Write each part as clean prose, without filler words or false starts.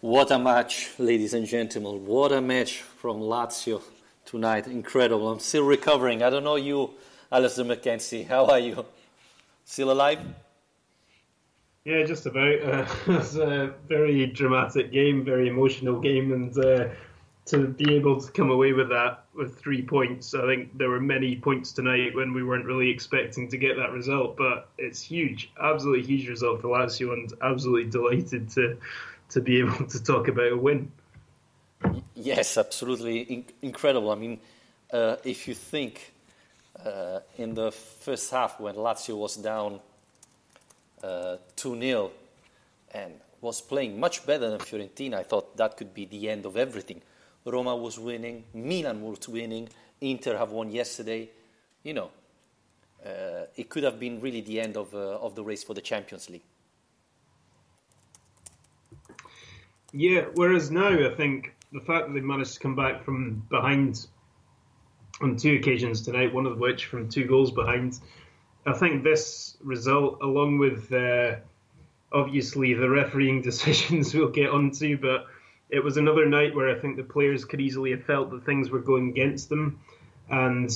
What a match, ladies and gentlemen. What a match from Lazio tonight. Incredible. I'm still recovering. I don't know you, Alistair McKenzie. How are you? Still alive? Yeah, just about. It was a very dramatic game, very emotional game, and to be able to come away with that with 3 points, I think there were many points tonight when we weren't really expecting to get that result, but it's huge, absolutely huge result for Lazio, and absolutely delighted to be able to talk about a win. Yes, absolutely incredible. I mean, if you think in the first half when Lazio was down 2-0 and was playing much better than Fiorentina, I thought that could be the end of everything. Roma was winning, Milan was winning, Inter have won yesterday. You know, it could have been really the end of the race for the Champions League. Yeah, whereas now I think the fact that they managed to come back from behind on 2 occasions tonight, one of which from 2 goals behind, I think this result, along with obviously the refereeing decisions we'll get onto, but it was another night where I think the players could easily have felt that things were going against them, and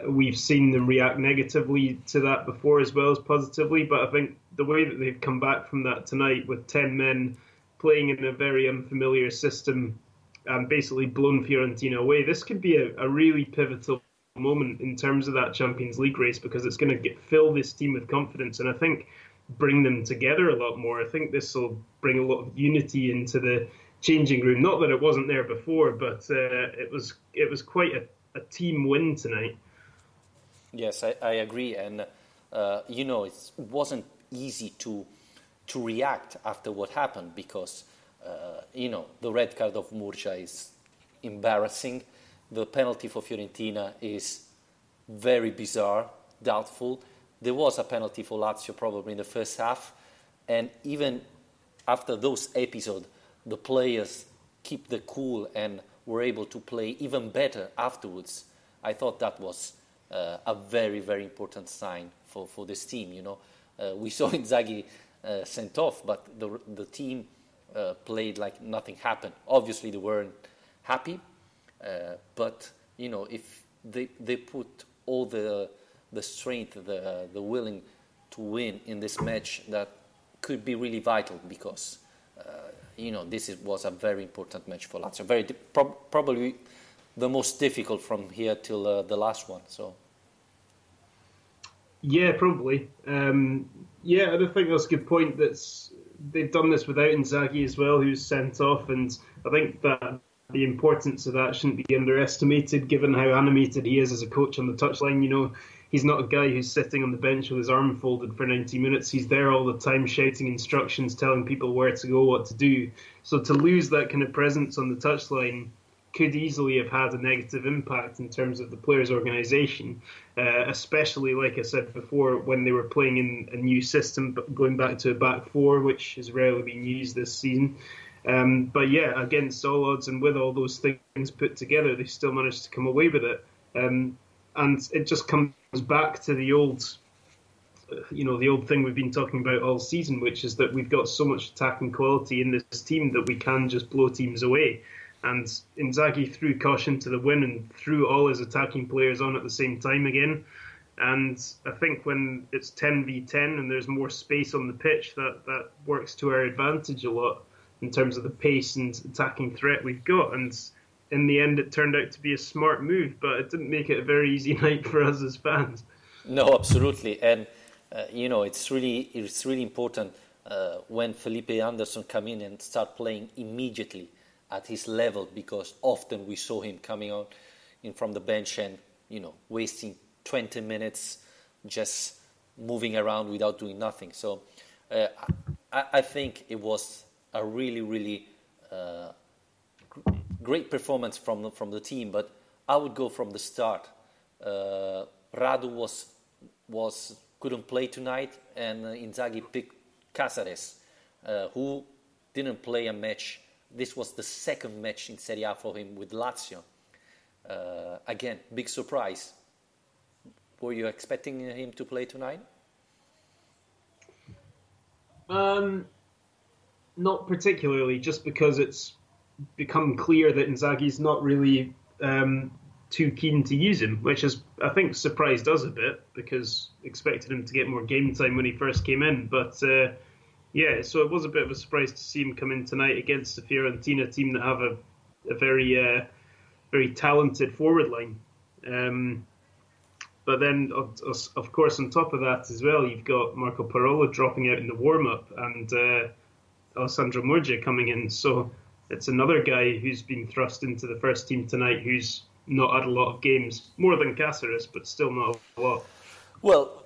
we've seen them react negatively to that before as well as positively, but I think the way that they've come back from that tonight with 10 men playing in a very unfamiliar system and basically blown Fiorentina away, this could be a really pivotal moment in terms of that Champions League race, because it's going to fill this team with confidence and I think bring them together a lot more. I think this will bring a lot of unity into the changing room. Not that it wasn't there before, but it was quite a team win tonight. Yes, I agree, and it wasn't easy to react after what happened because the red card of Murcia is embarrassing. The penalty for Fiorentina is very bizarre, doubtful. There was a penalty for Lazio probably in the first half, and even after those episodes, the players keep the cool and were able to play even better afterwards. I thought that was a very, very important sign for this team. We saw Inzaghi sent off, but the team played like nothing happened. Obviously, they weren't happy, but if they put all the strength, the willing to win in this match, that could be really vital because this was a very important match for Lazio. Probably the most difficult from here till the last one. So. Yeah, probably. I don't think that's a good point. They've done this without Inzaghi as well, who's sent off, and I think that the importance of that shouldn't be underestimated, given how animated he is as a coach on the touchline. He's not a guy who's sitting on the bench with his arm folded for 90 minutes. He's there all the time shouting instructions, telling people where to go, what to do. So to lose that kind of presence on the touchline could easily have had a negative impact in terms of the players' organisation, especially, like I said before, when they were playing in a new system, but going back to a back four, which has rarely been used this season. But yeah, against all odds and with all those things put together, they still managed to come away with it. And it just comes back to the old thing we've been talking about all season, which is that we've got so much attacking quality in this team that we can just blow teams away. And Inzaghi threw caution to the wind and threw all his attacking players on at the same time again. And I think when it's 10v10 and there's more space on the pitch, that works to our advantage a lot in terms of the pace and attacking threat we've got. And in the end, it turned out to be a smart move, but it didn't make it a very easy night for us as fans. No, absolutely. And, it's really important when Felipe Anderson come in and start playing immediately at his level, because often we saw him coming on in from the bench and, wasting 20 minutes just moving around without doing nothing. So I think it was a really, really great performance from the team, but I would go from the start. Radu couldn't play tonight, and Inzaghi picked Cáceres, who didn't play a match. This was the second match in Serie A for him with Lazio. Again, big surprise. Were you expecting him to play tonight? Not particularly, just because it's become clear that Inzaghi's not really too keen to use him, which has, I think, surprised us a bit because expected him to get more game time when he first came in. But yeah, so it was a bit of a surprise to see him come in tonight against the Fiorentina team that have a very talented forward line. But then, of course, on top of that as well, you've got Marco Parolo dropping out in the warm-up and Alessandro Murgia coming in. So it's another guy who's been thrust into the first team tonight who's not had a lot of games. More than Cáceres, but still not a lot. Well,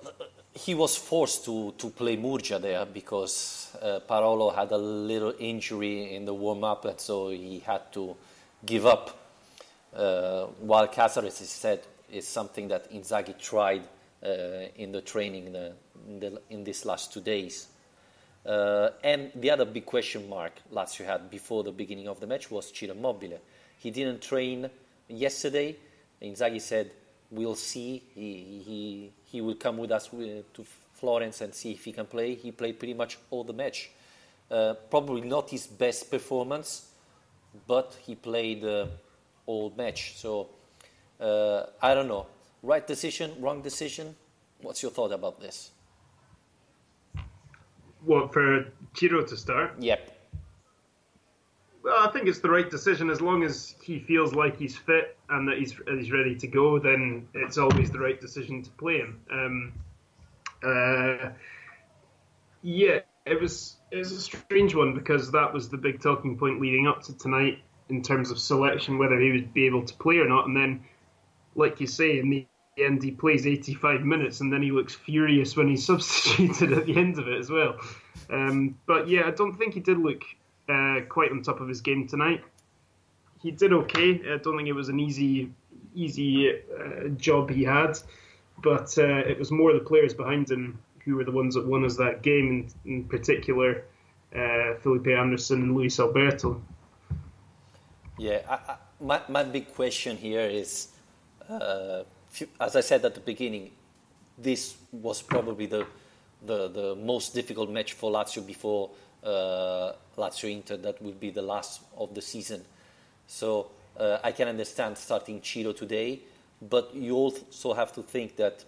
he was forced to play Murgia there because Parolo had a little injury in the warm-up, and so he had to give up. While Cáceres is something that Inzaghi tried in the training in these last 2 days. And the other big question mark Lazio had before the beginning of the match was Ciro Immobile. He didn't train yesterday. Inzaghi said, "We'll see. He will come with us to Florence and see if he can play." He played pretty much all the match. Probably not his best performance, but he played all match. So I don't know. Right decision, wrong decision? What's your thought about this? What, for Ciro to start? Yep. Well, I think it's the right decision as long as he feels like he's fit and that he's ready to go. Then it's always the right decision to play him. Yeah, it was a strange one because that was the big talking point leading up to tonight in terms of selection, whether he would be able to play or not. And then, like you say, in the end, he plays 85 minutes and then he looks furious when he's substituted at the end of it as well. But yeah, I don't think he did look quite on top of his game tonight. He did okay. I don't think it was an easy job he had, but it was more the players behind him who were the ones that won us that game, in particular Felipe Anderson and Luis Alberto. Yeah, my big question here is, as I said at the beginning, this was probably the most difficult match for Lazio before Lazio-Inter. That will be the last of the season. So I can understand starting Ciro today, but you also have to think that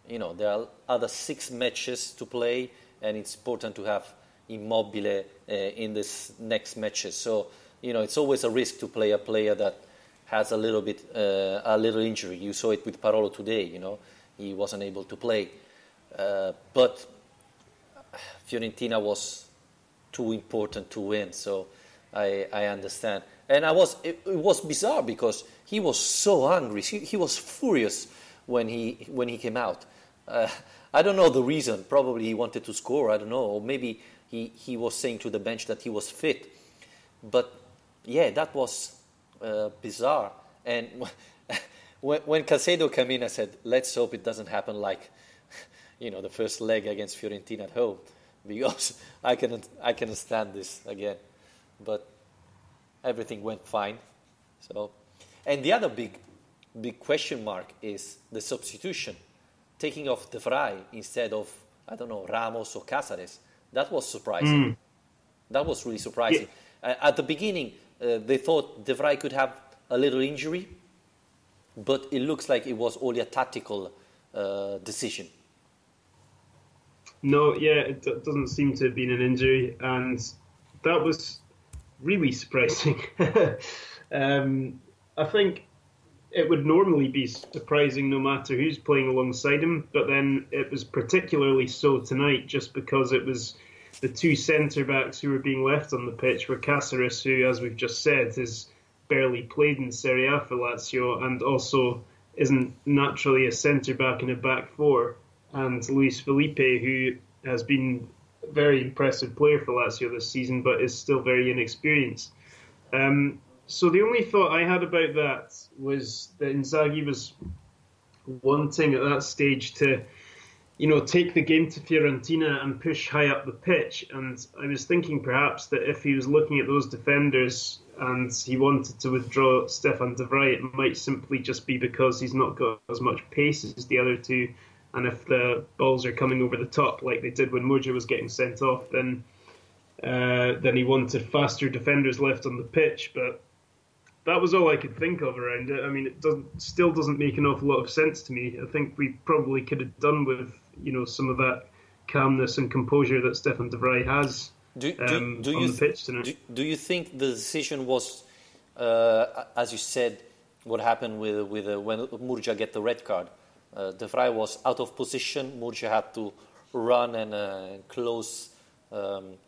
there are other 6 matches to play, and it's important to have Immobile in this next matches. So it's always a risk to play a player that has a little injury. You saw it with Parolo today. He wasn't able to play, but Fiorentina was too important to win. So I understand. And it was bizarre because he was so angry. He was furious when he came out. I don't know the reason. Probably he wanted to score. I don't know. Or maybe he was saying to the bench that he was fit. But yeah, that was bizarre. And when Caicedo came in, I said, let's hope it doesn't happen like the first leg against Fiorentina at home, because I can stand this again. But everything went fine. So, and the other big question mark is the substitution, taking off De Vrij instead of, I don't know, Ramos or Cáceres. That was surprising. That was really surprising. Yeah. At the beginning, they thought De Vrij could have a little injury, but it looks like it was only a tactical decision. No, yeah, it doesn't seem to have been an injury, and that was really surprising. I think it would normally be surprising no matter who's playing alongside him, but then it was particularly so tonight just because it was the 2 centre-backs who were being left on the pitch were Cáceres, who, as we've just said, has barely played in Serie A for Lazio and also isn't naturally a centre-back in a back 4, and Luis Felipe, who has been a very impressive player for Lazio this season but is still very inexperienced. So the only thought I had about that was that Inzaghi was wanting at that stage to, take the game to Fiorentina and push high up the pitch. And I was thinking perhaps that if he was looking at those defenders and he wanted to withdraw Stefan de Vrij, it might simply just be because he's not got as much pace as the other two. And if the balls are coming over the top like they did when Murgia was getting sent off, then Then he wanted faster defenders left on the pitch, but that was all I could think of around it. I mean, it still doesn't make an awful lot of sense to me. I think we probably could have done with, some of that calmness and composure that Stefan de Vrij has on the pitch tonight. Do you think the decision was, as you said, what happened with when Murcia get the red card? De Vrij was out of position. Murcia had to run and close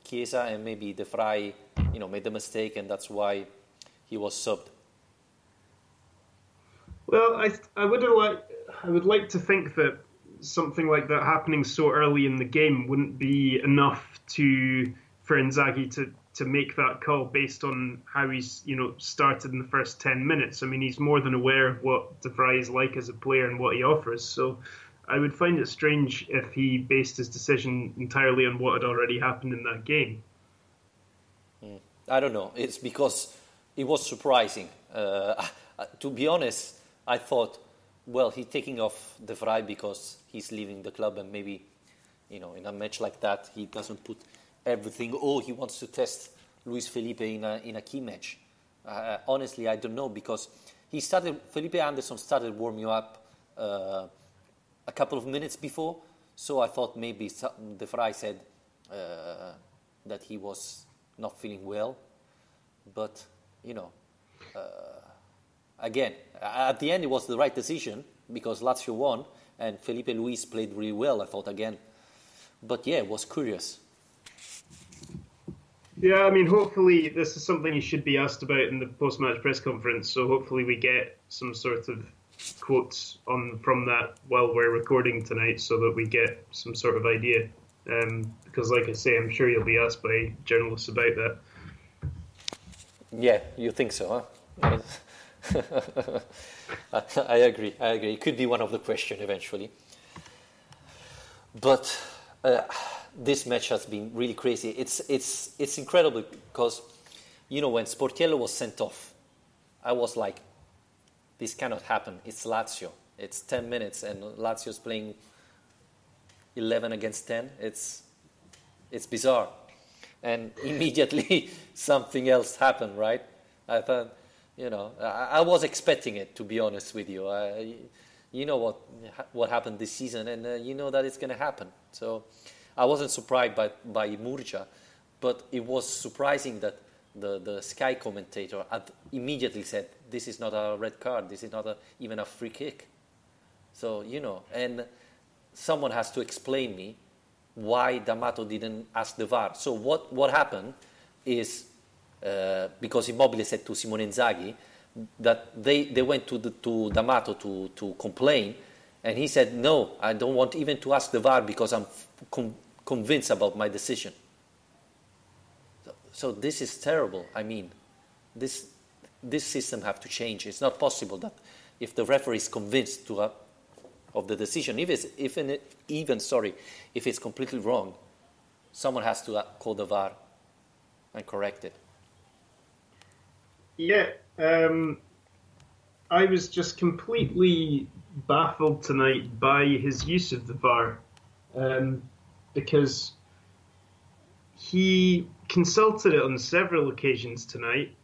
Chiesa, and maybe De Vrij, made the mistake, and that's why he was subbed. Well, I would like to think that something like that happening so early in the game wouldn't be enough for Inzaghi to make that call based on how he's started in the first 10 minutes. I mean, he's more than aware of what De Vrij is like as a player and what he offers. So I would find it strange if he based his decision entirely on what had already happened in that game. I don't know. It's because it was surprising. To be honest, I thought, well, he's taking off De Vrij because he's leaving the club, and maybe, in a match like that, he doesn't put everything. Oh, he wants to test Luis Felipe in a key match. Honestly, I don't know, because Felipe Anderson started warming up a couple of minutes before, so I thought maybe De Vrij said that he was not feeling well, but again, at the end it was the right decision because Lazio won and Felipe Luis played really well, I thought, again. But yeah, it was curious. Yeah, I mean, hopefully this is something he should be asked about in the post-match press conference, so hopefully we get some sort of quotes from that while we're recording tonight so that we get some sort of idea. Because like I say, I'm sure you'll be asked by journalists about that. Yeah, you think so, huh? I agree. It could be one of the questions eventually. But this match has been really crazy. It's incredible because, when Sportiello was sent off, I was like, this cannot happen. It's Lazio. It's 10 minutes and Lazio's playing 11 against 10. It's bizarre. And immediately something else happened, right? I thought, I was expecting it, to be honest with you. You know what happened this season, and you know that it's going to happen. So I wasn't surprised by Murcia, but it was surprising that the Sky commentator had immediately said, this is not a red card, this is not even a free kick. So, and someone has to explain me why D'Amato didn't ask the VAR. So what happened is, because Immobile said to Simone Inzaghi that they went to D'Amato to complain, and he said, no, I don't want even to ask the VAR because I'm convinced about my decision. So this is terrible. I mean, this system have to change. It's not possible that if the referee is convinced of the decision, if it's completely wrong, someone has to call the VAR and correct it. Yeah, I was just completely baffled tonight by his use of the VAR, because he consulted it on several occasions tonight.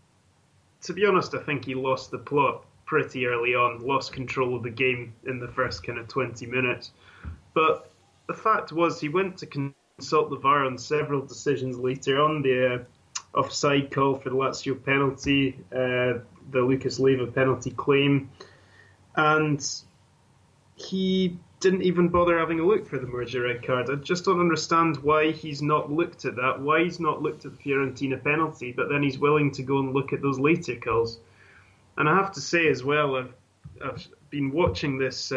To be honest, I think he lost the plot pretty early on, lost control of the game in the first kind of 20 minutes. But the fact was, he went to consult the VAR on several decisions later on. The offside call for the Lazio penalty, the Lucas Leiva penalty claim, and he didn't even bother having a look for the Murcia red card. I just don't understand why he's not looked at that, why he's not looked at the Fiorentina penalty, but then he's willing to go and look at those later calls. And I have to say as well, I've been watching this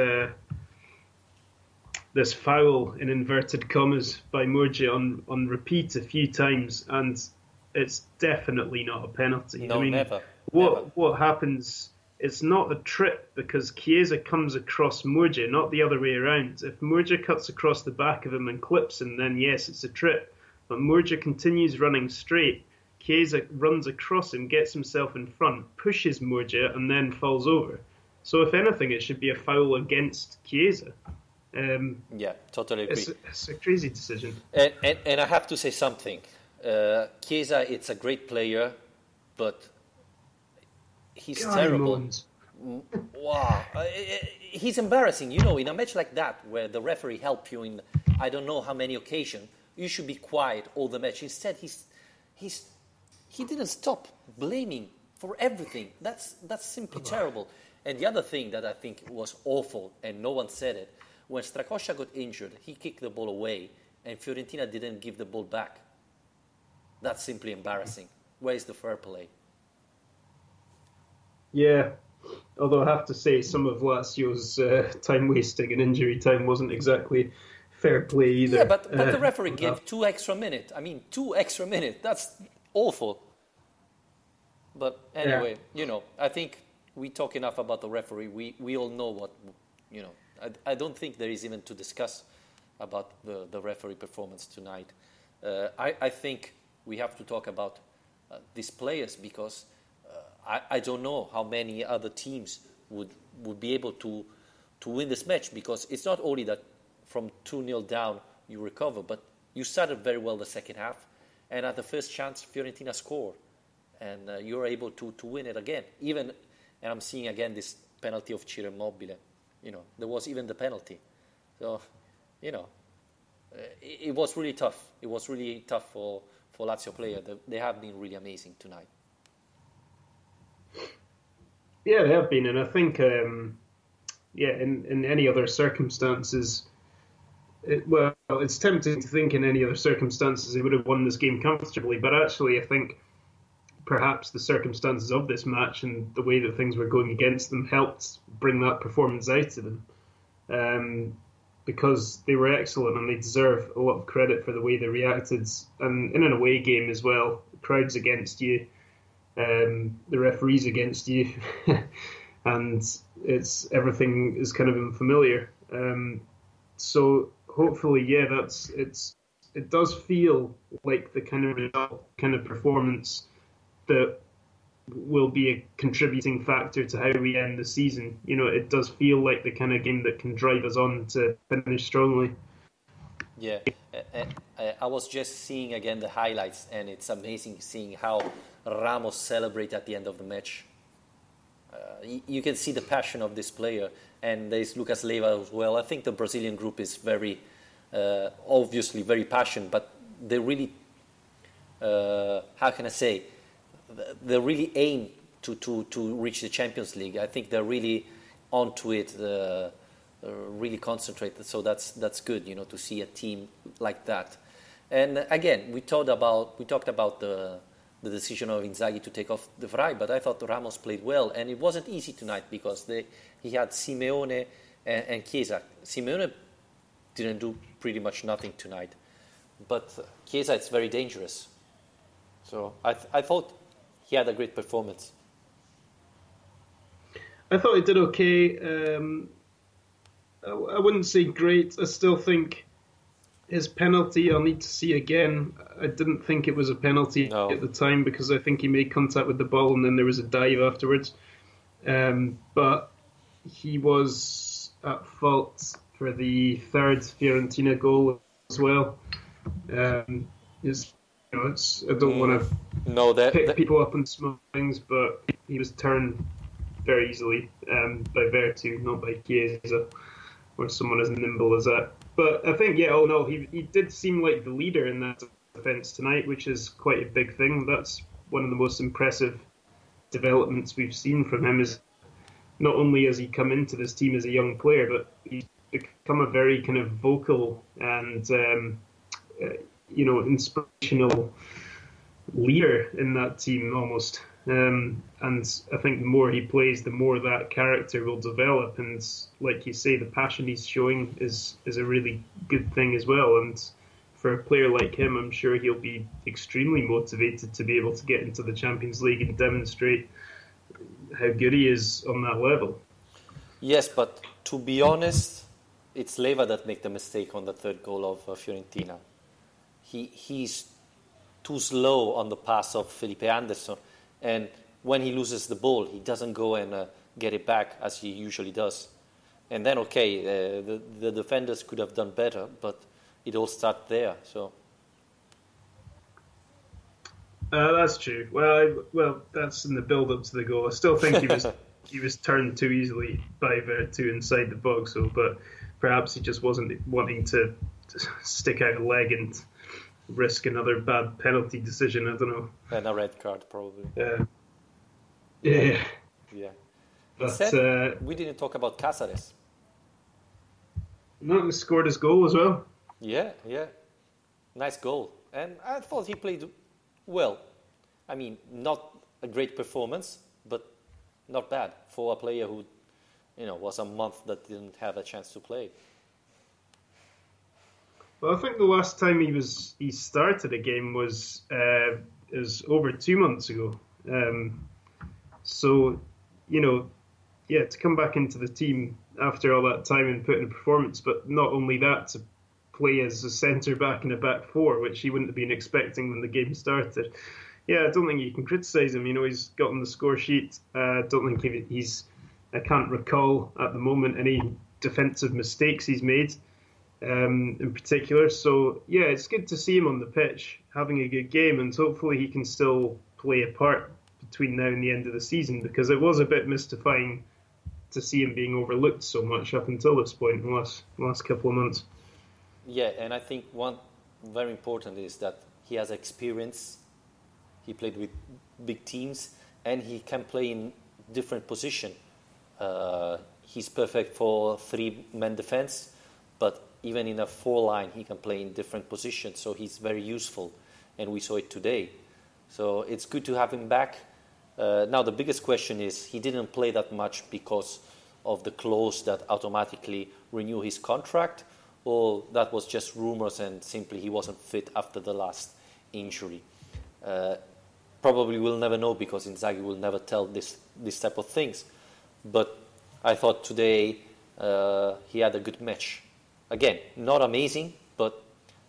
this foul in inverted commas by Murcia on repeat a few times, and it's definitely not a penalty. No, never. What happens? It's not a trip because Chiesa comes across Murcia, not the other way around. If Murcia cuts across the back of him and clips him, then yes, it's a trip. But Murcia continues running straight. Chiesa runs across him, gets himself in front, pushes Murcia, and then falls over. So if anything, it should be a foul against Chiesa. Yeah, totally agree. It's a crazy decision. And I have to say something. Chiesa, it's a great player, but he's terrible. Wow, he's embarrassing. In a match like that, where the referee helped you in I don't know how many occasions, you should be quiet all the match. Instead, he didn't stop blaming for everything. That's simply terrible. And the other thing that I think was awful, and no one said it, when Strakosha got injured, he kicked the ball away, and Fiorentina didn't give the ball back. That's simply embarrassing. Where is the fair play? Yeah, although I have to say some of Lazio's time wasting and injury time wasn't exactly fair play either. Yeah, but the referee gave 2 extra minutes. 2 extra minutes. That's awful. But anyway, I think we talk enough about the referee. We all know what, I don't think there is even to discuss about the referee performance tonight. I think we have to talk about these players because I don't know how many other teams would be able to win this match, because it's not only that from 2-0 down you recover, but you started very well the second half, and at the first chance Fiorentina scored, and you're able to win it again. And I'm seeing again this penalty of Ciro Immobile. There was even the penalty. So, it was really tough. It was really tough for Lazio players. They have been really amazing tonight. Yeah, they have been, and I think, in any other circumstances, it's tempting to think in any other circumstances they would have won this game comfortably, but actually I think perhaps the circumstances of this match and the way that things were going against them helped bring that performance out of them, because they were excellent and they deserve a lot of credit for the way they reacted, and in an away game as well, crowds against you, the referees against you, and everything is kind of unfamiliar. So hopefully, it does feel like the kind of performance that will be a contributing factor to how we end the season. It does feel like the kind of game that can drive us on to finish strongly. Yeah, I was just seeing again the highlights, and it's amazing seeing how Ramos celebrate at the end of the match. You can see the passion of this player, and there's Lucas Leiva as well. I think the Brazilian group is very, obviously very passionate, but they really, how can I say, they really aim to reach the Champions League. I think they're really onto it, really concentrated. So that's good, to see a team like that. And again, we talked about the decision of Inzaghi to take off De Vrij, but I thought Ramos played well, and it wasn't easy tonight because he had Simeone and Chiesa. Simeone didn't do pretty much nothing tonight, but Chiesa, it's very dangerous. So I thought he had a great performance. I thought he did okay. I wouldn't say great. I still think his penalty, I'll need to see again. I didn't think it was a penalty at the time because I think he made contact with the ball and then there was a dive afterwards. But he was at fault for the third Fiorentina goal as well. I don't want to pick people up on small things, but he was turned very easily by Vertu, not by Chiesa, or someone as nimble as that. But I think, he did seem like the leader in that defence tonight, which is quite a big thing. That's one of the most impressive developments we've seen from him. Is not only has he come into this team as a young player, but he's become a very kind of vocal and inspirational leader in that team almost. And I think the more he plays, the more that character will develop. And like you say, the passion he's showing is a really good thing as well. And for a player like him, I'm sure he'll be extremely motivated to be able to get into the Champions League and demonstrate how good he is on that level. Yes, but to be honest, it's Leiva that made the mistake on the third goal of Fiorentina. He's too slow on the pass of Felipe Anderson. And when he loses the ball, he doesn't go and get it back as he usually does. And then, the defenders could have done better, but it all started there. So, That's true. Well, that's in the build-up to the goal. I still think he was turned too easily by Vertu inside the box, so but perhaps he just wasn't wanting to stick out a leg and risk another bad penalty decision. I don't know. And a red card, probably. Yeah. Yeah. But Instead, we didn't talk about Cáceres. no, he scored his goal as well. Yeah. Nice goal. And I thought he played well. I mean, not a great performance, but not bad for a player who, was a month that didn't have a chance to play. Well, I think the last time he started a game was over 2 months ago. So, to come back into the team after all that time and put in a performance, but not only that, to play as a centre back in a back four, which he wouldn't have been expecting when the game started. Yeah, I don't think you can criticise him. He's got on the score sheet. I don't think I can't recall at the moment any defensive mistakes he's made in particular. So, yeah, it's good to see him on the pitch having a good game, and hopefully he can still play a part between now and the end of the season, because it was a bit mystifying to see him being overlooked so much up until this point in the last couple of months. Yeah, and I think one very important is that he has experience. He played with big teams, and he can play in different position. He's perfect for three-man defense, but even in a four-line, he can play in different positions. So he's very useful, and we saw it today. So it's good to have him back. Now the biggest question is he didn't play that much because of the clause that automatically renew his contract, or that was just rumors and simply he wasn't fit after the last injury. Probably we'll never know, because Inzaghi will never tell this type of things. But I thought today he had a good match. Again, not amazing, but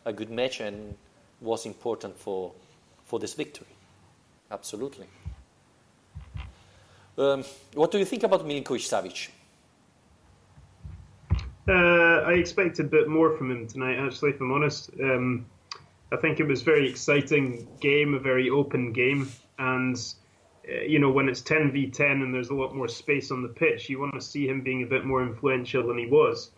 a good match, and was important for this victory. Absolutely. What do you think about Milinkovic-Savic? I expected a bit more from him tonight, actually, if I'm honest. I think it was a very exciting game, a very open game. And, when it's 10v10 and there's a lot more space on the pitch, you want to see him being a bit more influential than he was.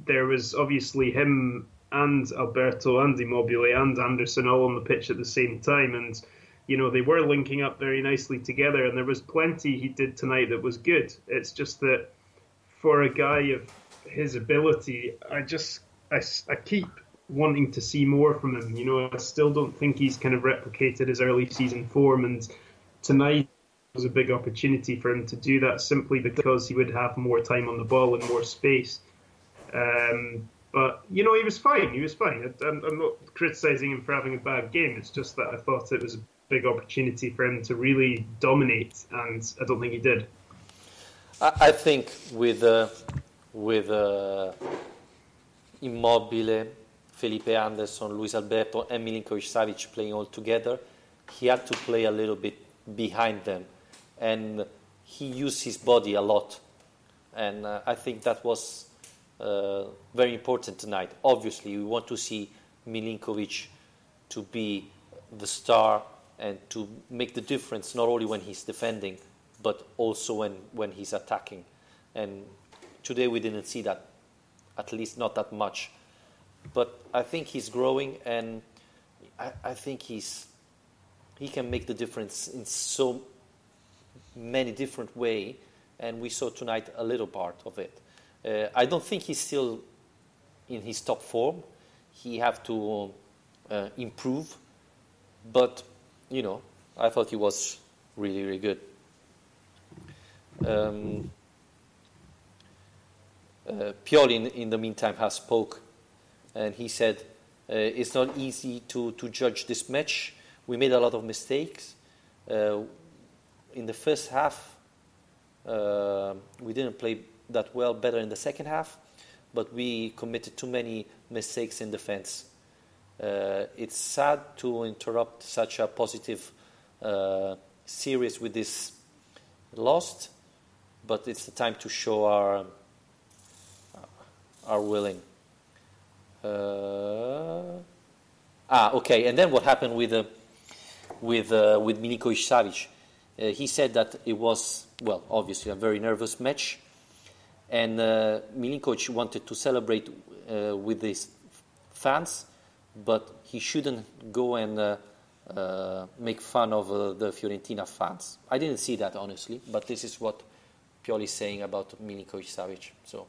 There was obviously him and Alberto and Immobile and Anderson all on the pitch at the same time. And, they were linking up very nicely together. And there was plenty he did tonight that was good. It's just that for a guy of his ability, I keep wanting to see more from him. I still don't think he's kind of replicated his early season form, and tonight was a big opportunity for him to do that, simply because he would have more time on the ball and more space. But he was fine. I'm not criticising him for having a bad game. It's just that I thought it was a big opportunity for him to really dominate, and I don't think he did. I think with Immobile, Felipe Anderson, Luis Alberto, and Milinkovic-Savic playing all together, he had to play a little bit behind them, and he used his body a lot, and I think that was very important tonight. Obviously, we want to see Milinkovic to be the star and to make the difference, not only when he's defending, but also when he's attacking. And today we didn't see that, at least not that much. But I think he's growing, and I think he can make the difference in so many different ways, and we saw tonight a little part of it. I don't think he's still in his top form. He have to improve, but I thought he was really, really good. Pioli, in the meantime, has spoke, and he said it's not easy to judge this match. We made a lot of mistakes. In the first half, we didn't play that well, better in the second half, but we committed too many mistakes in defense. It's sad to interrupt such a positive series with this loss, but it's the time to show our willing. Okay, and then what happened with with Milinkovic-Savic. He said that it was, well, obviously a very nervous match, and Milinkovic wanted to celebrate with his fans, but he shouldn't go and make fun of the Fiorentina fans. I didn't see that, honestly, but this is what Pioli is saying about Milinkovic-Savic. So.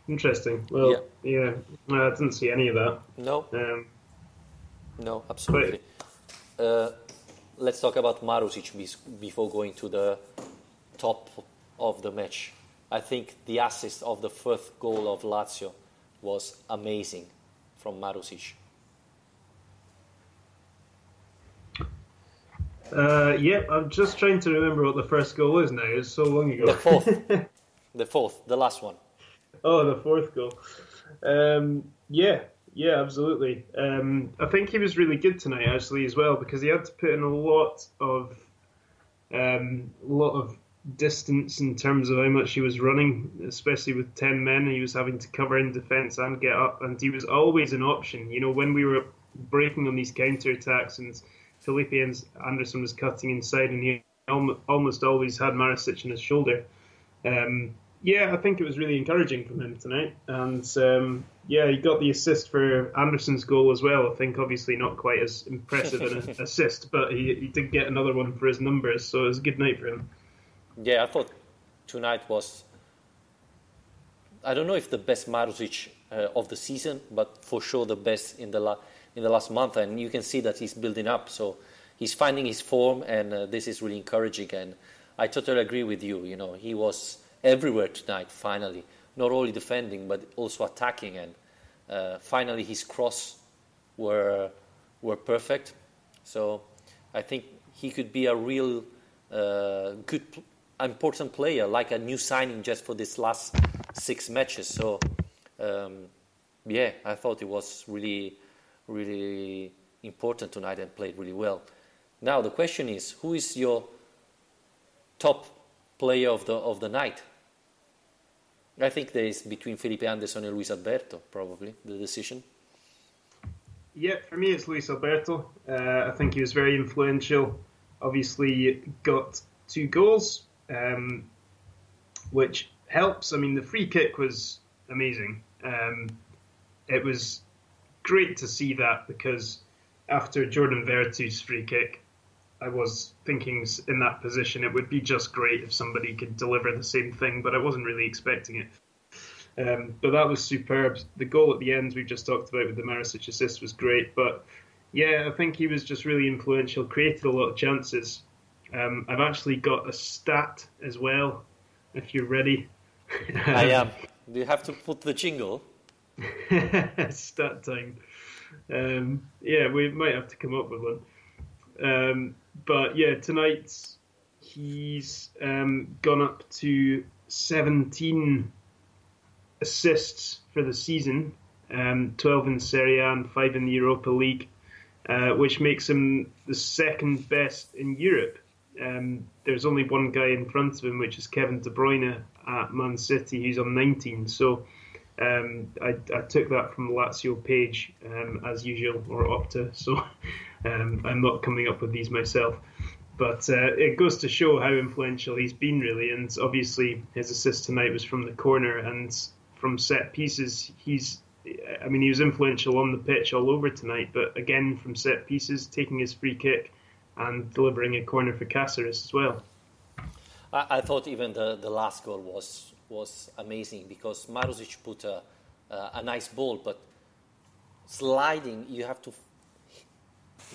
Interesting. Well, yeah, I didn't see any of that. No. No, absolutely. Let's talk about Marusic before going to the top of the match. I think the assist of the first goal of Lazio was amazing from Marusic. Yeah, I'm just trying to remember what the first goal is now. It's so long ago. The fourth, the last one. Oh, the fourth goal. Yeah, absolutely. I think he was really good tonight, actually, as well, because he had to put in a lot of distance in terms of how much he was running, especially with 10 men. He was having to cover in defence and get up, and he was always an option. You know, when we were breaking on these counter-attacks and Felipe Anderson was cutting inside, and he almost always had Marusic on his shoulder. Yeah, I think it was really encouraging from him tonight. And yeah, he got the assist for Anderson's goal as well. I think obviously not quite as impressive an assist, but he did get another one for his numbers, so it was a good night for him. Yeah, I thought tonight was, I don't know if the best Marusic of the season, but for sure the best in the last month. And you can see that he's building up, so he's finding his form, and this is really encouraging. And I totally agree with you. You know, he was everywhere tonight, finally. Not only defending, but also attacking. And finally his cross were perfect. So I think he could be a real good, important player, like a new signing just for this last 6 matches. So, yeah, I thought it was really, really important tonight and played really well. Now the question is, who is your top player of the night? I think there is between Felipe Anderson and Luis Alberto, probably, the decision. Yeah, for me it's Luis Alberto. I think he was very influential. Obviously got 2 goals, which helps. I mean, the free kick was amazing. It was great to see that, because after Jordan Vertu's free kick, I was thinking in that position it would be just great if somebody could deliver the same thing, but I wasn't really expecting it. But that was superb. The goal at the end we've just talked about with the Marusic assist was great. But yeah, I think he was just really influential, created a lot of chances. I've actually got a stat as well, if you're ready. I am. Do you have to put the jingle? Stat time. Yeah, we might have to come up with one. But yeah, tonight he's gone up to 17 assists for the season, 12 in Serie A and 5 in the Europa League, which makes him the second best in Europe. There's only one guy in front of him, which is Kevin De Bruyne at Man City, who's on 19. So I took that from the Lazio page, as usual, or Opta, so I'm not coming up with these myself. But it goes to show how influential he's been, really. And obviously his assist tonight was from the corner, and from set pieces, he was influential on the pitch all over tonight, but again from set pieces, taking his free kick and delivering a corner for Cáceres as well. I thought even the last goal was amazing, because Marusic put a nice ball, but sliding, you have to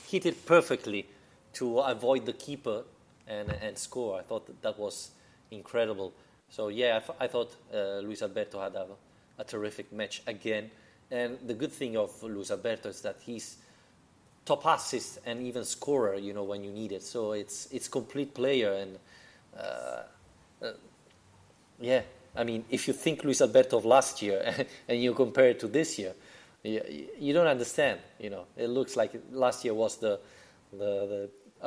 hit it perfectly to avoid the keeper and score. I thought that was incredible. So yeah, I thought Luis Alberto had a terrific match again. And the good thing of Luis Alberto is that he's top assist and even scorer, you know, when you need it. So it's complete player. And yeah, I mean, if you think Luis Alberto of last year and you compare it to this year, you don't understand. You know, it looks like last year was a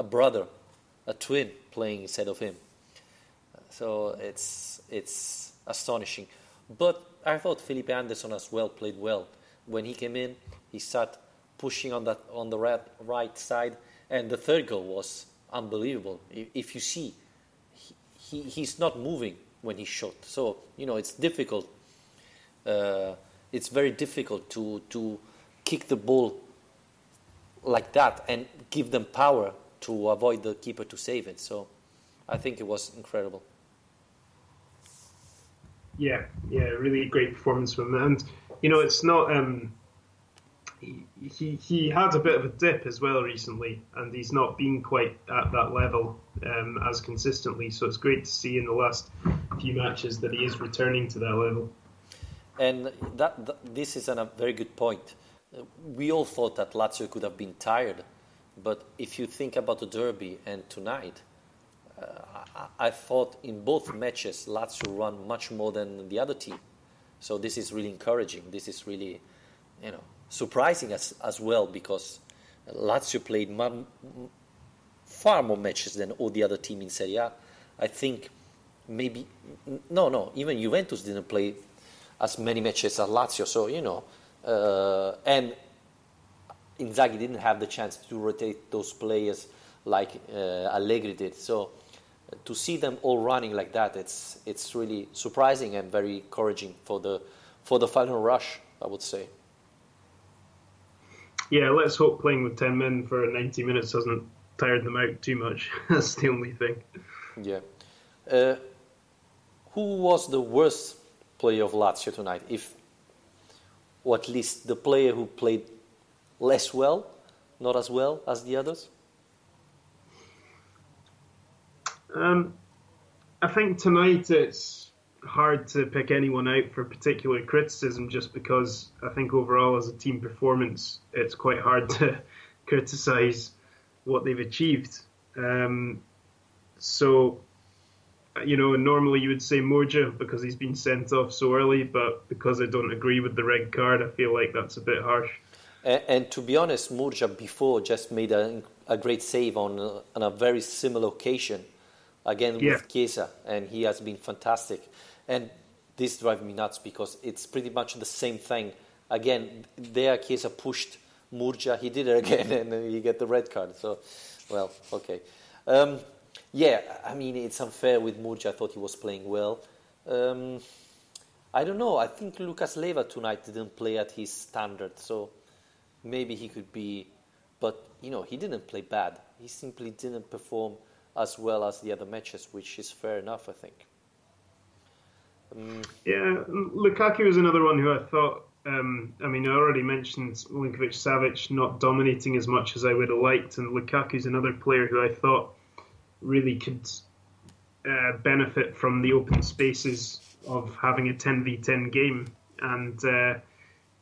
brother, a twin playing instead of him. So it's astonishing. But I thought Felipe Anderson as well played well. When he came in, he sat pushing on the right side, and the third goal was unbelievable. If you see, he's not moving when he shot, so it's difficult. It's very difficult to kick the ball like that and give them power to avoid the keeper to save it. So I think it was incredible. Yeah, really great performance from him. And it's not. He had a bit of a dip as well recently, and he's not been quite at that level as consistently. So it's great to see in the last few matches that he is returning to that level. And this is a very good point. We all thought that Lazio could have been tired, but if you think about the derby and tonight, I thought in both matches Lazio run much more than the other team. So this is really encouraging. This is really, surprising as well, because Lazio played far more matches than all the other teams in Serie A. I think maybe even Juventus didn't play as many matches as Lazio. So and Inzaghi didn't have the chance to rotate those players like Allegri did. So to see them all running like that, it's really surprising and very encouraging for the final rush, I would say. Yeah, let's hope playing with 10 men for 90 minutes hasn't tired them out too much. That's the only thing. Yeah. Who was the worst player of Lazio tonight? Or at least the player who played less well, not as well as the others? I think tonight it's hard to pick anyone out for particular criticism, just because I think overall as a team performance it's quite hard to criticise what they've achieved. So normally you would say Morja because he's been sent off so early, but because I don't agree with the red card, I feel like that's a bit harsh. And to be honest, Morja before just made a great save on a very similar occasion, again with Chiesa, and he has been fantastic. And this drives me nuts because it's pretty much the same thing. Again, there Chiesa pushed Morja, he did it again, and he get the red card. So, well, okay. I mean, it's unfair with Morja. I thought he was playing well. I don't know. I think Lucas Leiva tonight didn't play at his standard, so maybe he could be. But, he didn't play bad. He simply didn't perform as well as the other matches, which is fair enough, I think. Lukaku was another one who I thought, I already mentioned Milinkovic-Savic not dominating as much as I would have liked, and Lukaku's another player who I thought really could benefit from the open spaces of having a 10v10 game. And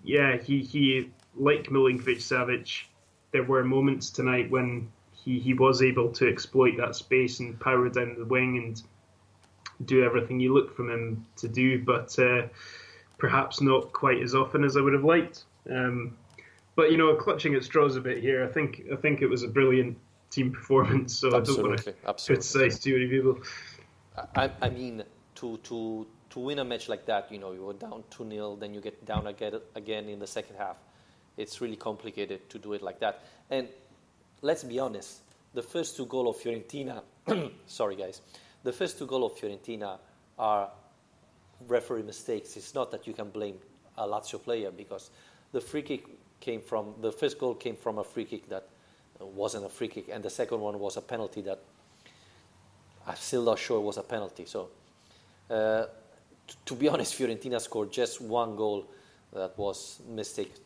he like Milinkovic-Savic, there were moments tonight when he was able to exploit that space and power down the wing and do everything you look from him to do, but perhaps not quite as often as I would have liked. But clutching at straws a bit here. I think it was a brilliant team performance, so absolutely, I don't want to criticise too many people. I mean, to win a match like that, you were down 2-0, then you get down again in the second half. It's really complicated to do it like that. And let's be honest, the first two goals of Fiorentina, sorry guys, the first two goals of Fiorentina are referee mistakes. It's not that you can blame a Lazio player, because the first goal came from a free kick that wasn't a free kick, and the second one was a penalty that I'm still not sure was a penalty. So, to be honest, Fiorentina scored just one goal that was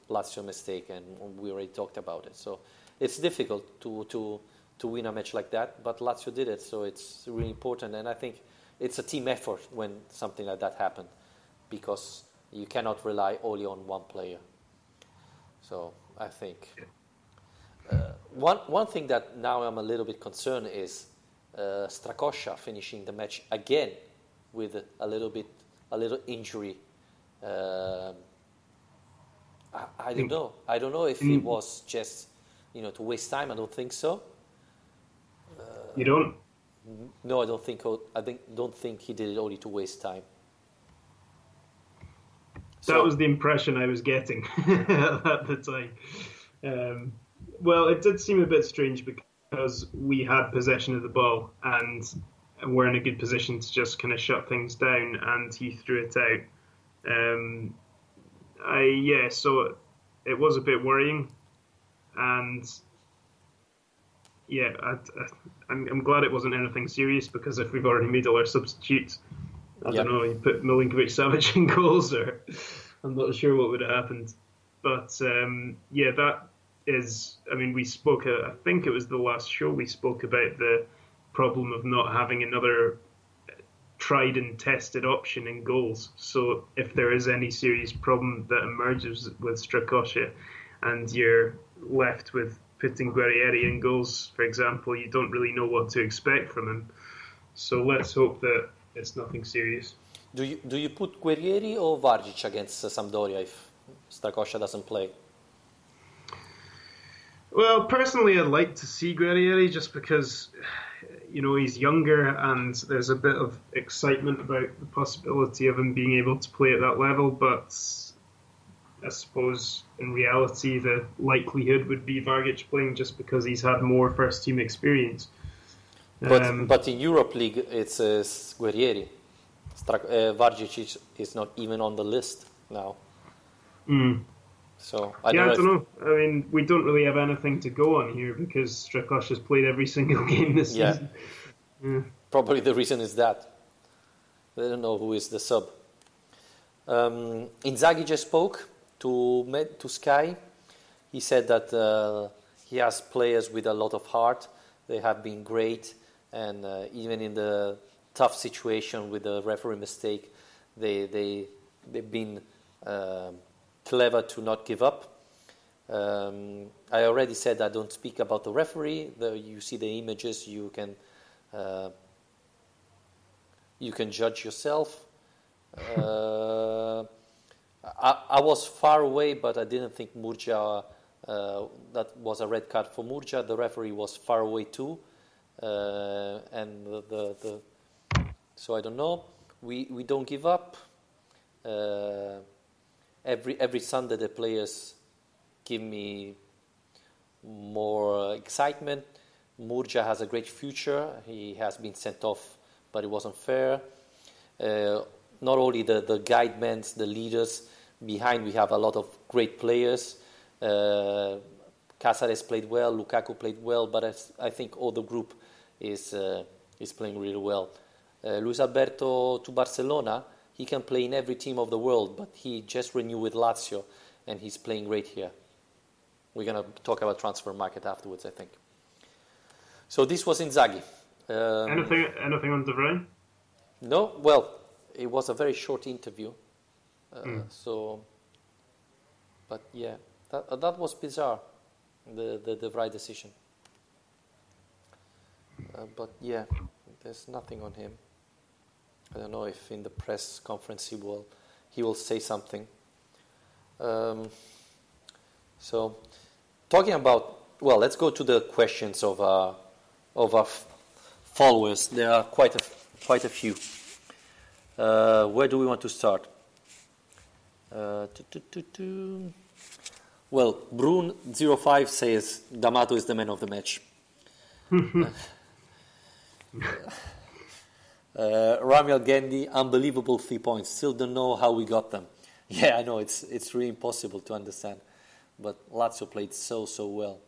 Lazio mistake, and we already talked about it. So it's difficult to win a match like that, but Lazio did it, so it's really important. And I think it's a team effort when something like that happens, because you cannot rely only on one player. So I think one thing that now I'm a little bit concerned is Strakosha finishing the match again with a little injury. I don't know. I don't know if it was just to waste time. I don't think so. You don't? No, I don't think. Don't think he did it only to waste time. That was the impression I was getting at the time. Um, well, it did seem a bit strange because we had possession of the ball and were in a good position to just kind of shut things down, and he threw it out. Um, so it was a bit worrying, and yeah, I'm glad it wasn't anything serious, because if we've already made all our substitutes, I don't know, you put Milinkovic-Savic in goals, or I'm not sure what would have happened. But that is, I mean, we spoke, I think it was the last show, we spoke about the problem of not having another tried and tested option in goals. So if there is any serious problem that emerges with Strakosha and you're left with putting Guerrieri in goals, for example, you don't really know what to expect from him. So let's hope that it's nothing serious. Do you put Guerrieri or Vargic against Sampdoria if Strakosha doesn't play? Well, personally, I'd like to see Guerrieri just because, he's younger and there's a bit of excitement about the possibility of him being able to play at that level. But I suppose in reality, the likelihood would be Vargic playing just because he's had more first-team experience. But in Europe League, it's Guerrieri. Vargic is not even on the list now. So I don't know. I mean, we don't really have anything to go on here because Strakosha's played every single game this season. Yeah. Probably the reason is that they don't know who is the sub. Inzaghi just spoke to Sky. He said that he has players with a lot of heart. They have been great, and even in the tough situation with the referee mistake, they've been clever to not give up. I already said I don't speak about the referee. You see the images, you can judge yourself. I was far away, but I didn't think Murgia, that was a red card for Murgia. The referee was far away too. And so I don't know. We don't give up. Every Sunday the players give me more excitement. Murgia has a great future. He has been sent off, but it wasn't fair. Not only the guidemen, the leaders, behind we have a lot of great players. Cáceres played well, Lukaku played well, but I think all the group is playing really well. Luis Alberto to Barcelona, he can play in every team of the world, but he just renewed with Lazio, and he's playing great here. We're going to talk about transfer market afterwards, I think. So this was Inzaghi. Anything on De Vrij? No, well, it was a very short interview. But yeah, that was bizarre, the De Vrij decision. But yeah, there's nothing on him. I don't know if in the press conference he will say something. So, talking about, well, let's go to the questions of our followers. There are quite a few. Where do we want to start? Well, Brun05 says D'Amato is the man of the match. Ramiel Gendi, unbelievable 3 points. Still don't know how we got them. Yeah, I know, it's really impossible to understand. But Lazio played so well.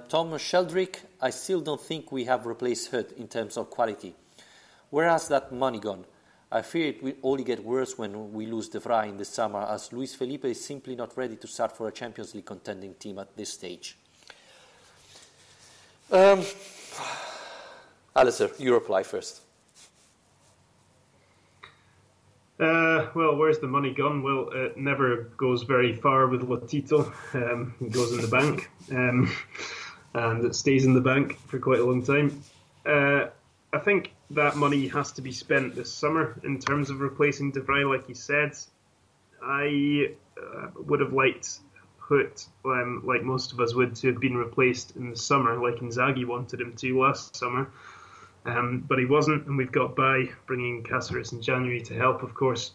Tom Sheldrick, I still don't think we have replaced Hut in terms of quality. Where has that money gone? I fear it will only get worse when we lose De Vrij in the summer, as Luis Felipe is simply not ready to start for a Champions League contending team at this stage. Alistair, you reply first. Well, where's the money gone? Well, it never goes very far with Lotito. It goes in the bank, and it stays in the bank for quite a long time. I think that money has to be spent this summer in terms of replacing De Vrij, like you said. I would have liked Hut, like most of us would, to have been replaced in the summer, like Inzaghi wanted him to last summer. But he wasn't, and we've got by bringing Cáceres in January to help, of course.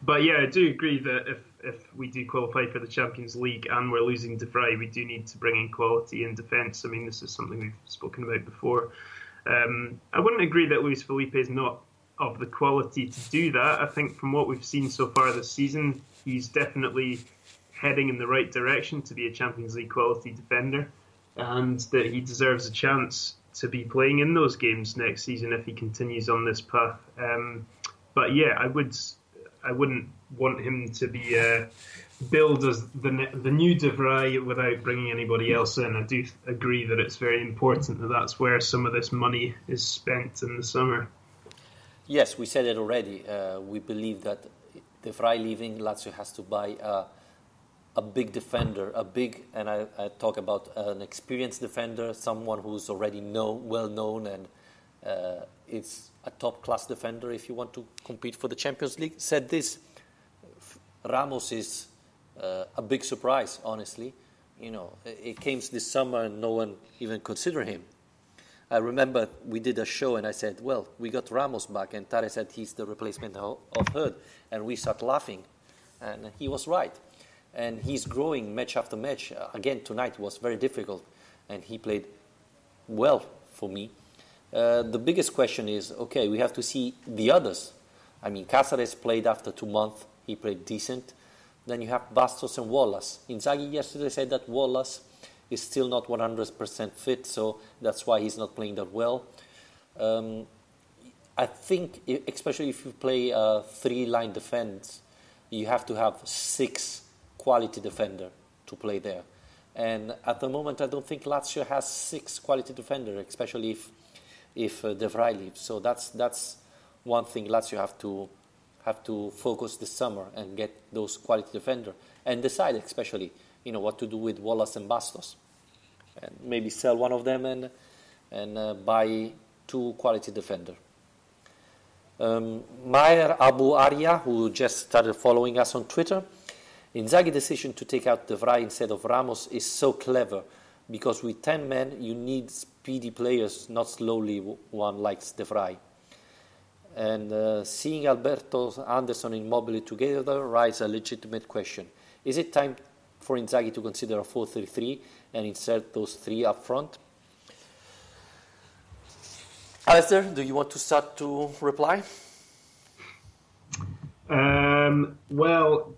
But yeah, I do agree that if we do qualify for the Champions League and we're losing De Vrij, we do need to bring in quality in defence. I mean, this is something we've spoken about before. I wouldn't agree that Luis Felipe is not of the quality to do that. I think from what we've seen so far this season, he's definitely heading in the right direction to be a Champions League quality defender, and that he deserves a chance to be playing in those games next season if he continues on this path. But yeah, I wouldn't want him to be billed as the new De Vrij without bringing anybody else in. I do agree that it's very important that that's where some of this money is spent in the summer. Yes, we said it already. We believe that De Vrij leaving, Lazio has to buy a big defender, and I talk about an experienced defender, someone who's already well known, and it's a top class defender if you want to compete for the Champions League. Said this, Ramos is a big surprise, honestly. You know, it came this summer and no one even considered him. I remember we did a show and I said, well, we got Ramos back, and Tare said he's the replacement of Hurd, and we started laughing, and he was right. And he's growing match after match. Again, tonight was very difficult, and he played well for me. The biggest question is, okay, we have to see the others. I mean, Cáceres played after 2 months. He played decent. Then you have Bastos and Wallace. Inzaghi yesterday said that Wallace is still not 100% fit, so that's why he's not playing that well. I think, especially if you play a 3-line defense, you have to have 6 quality defender to play there. And at the moment, I don't think Lazio has 6 quality defenders, especially if De Vrij leaves. So that's one thing Lazio have to focus this summer and get those quality defenders and decide, especially, what to do with Wallace and Bastos, and maybe sell one of them and buy 2 quality defenders. Maher Abu Arya, who just started following us on Twitter, Inzaghi's decision to take out De Vrij instead of Ramos is so clever, because with 10 men you need speedy players, not slowly one like De Vrij. And seeing Alberto, Anderson and Immobile together raises a legitimate question. Is it time for Inzaghi to consider a 4-3-3 and insert those 3 up front? Alistair, do you want to start to reply? Well,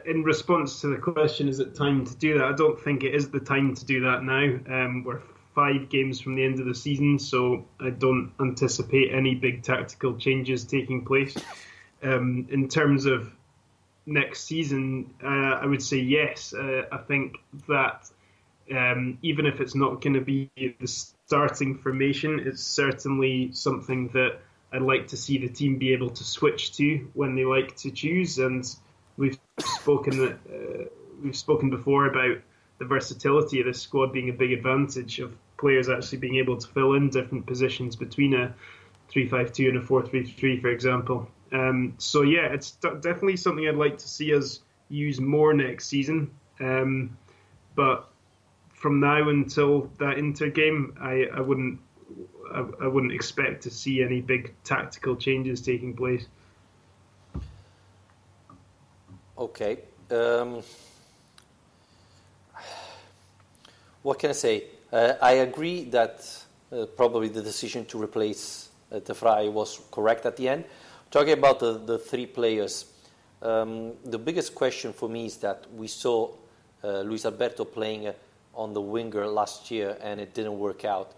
in response to the question, is it time to do that? I don't think it is the time to do that now. We're 5 games from the end of the season, so I don't anticipate any big tactical changes taking place. In terms of next season, I would say yes. I think that even if it's not going to be the starting formation, it's certainly something that I'd like to see the team be able to switch to when they like to choose. And we've spoken before about the versatility of this squad being a big advantage of players actually being able to fill in different positions between a 3-5-2 and a 4-3-3, for example. So yeah, it's definitely something I'd like to see us use more next season. But from now until that Inter game, I wouldn't expect to see any big tactical changes taking place. Okay. What can I say? I agree that probably the decision to replace De Vrij was correct at the end. Talking about the 3 players, the biggest question for me is that we saw Luis Alberto playing on the winger last year and it didn't work out.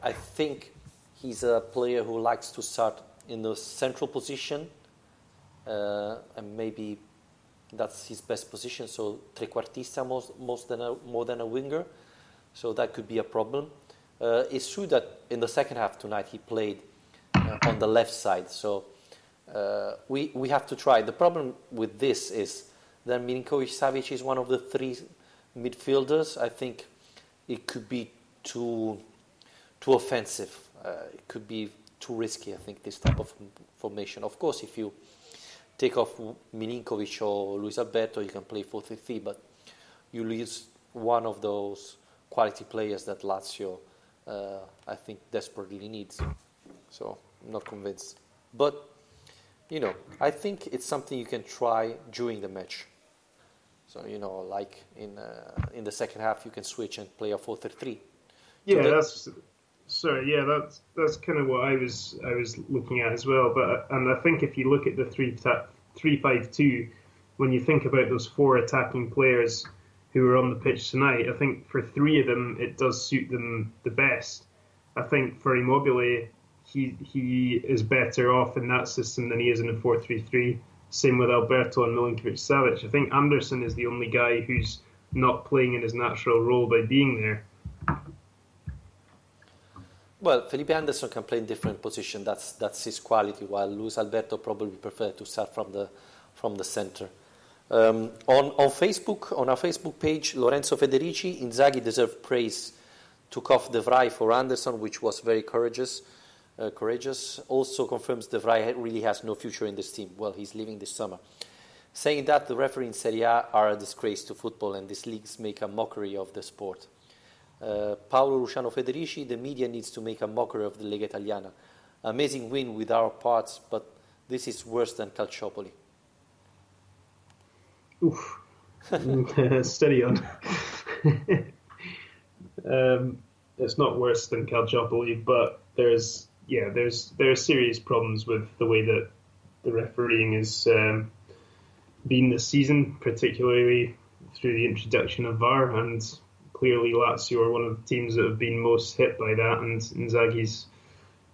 I think he's a player who likes to start in the central position, and maybe that's his best position, so trequartista more than a winger, so that could be a problem. It's true that in the second half tonight he played on the left side, so we have to try. The problem with this is that Milinkovic-Savic is one of the 3 midfielders. I think it could be too offensive. It could be too risky, I think, this type of formation. Of course, if you take off Milinkovic or Luis Alberto, you can play 4-3-3, but you lose one of those quality players that Lazio, I think, desperately needs. So I'm not convinced. But I think it's something you can try during the match. So, like in the second half, you can switch and play a 4-3-3. Yeah, that's kind of what I was looking at as well. And I think if you look at the 3-5-2, when you think about those four attacking players who are on the pitch tonight, I think for three of them it does suit them the best. I think for Immobile, he is better off in that system than he is in a 4-3-3. Same with Alberto and Milinkovic-Savic. I think Anderson is the only guy who's not playing in his natural role by being there. Well, Felipe Anderson can play in different positions. That's his quality. While Luis Alberto probably prefer to start from the center. On Facebook, on our Facebook page, Lorenzo Federici, Inzaghi deserved praise. Took off De Vrij for Anderson, which was very courageous. Also confirms De Vrij really has no future in this team. Well, he's leaving this summer. Saying that, the referees in Serie A are a disgrace to football and these leagues make a mockery of the sport. Paolo Luciano Federici, the media needs to make a mockery of the Lega Italiana. Amazing win with our parts, but this is worse than Calciopoli. Oof. Steady on. It's not worse than Calciopoli, but there are serious problems with the way that the refereeing has been this season, particularly through the introduction of VAR, and clearly Lazio are one of the teams that have been most hit by that, and Inzaghi's,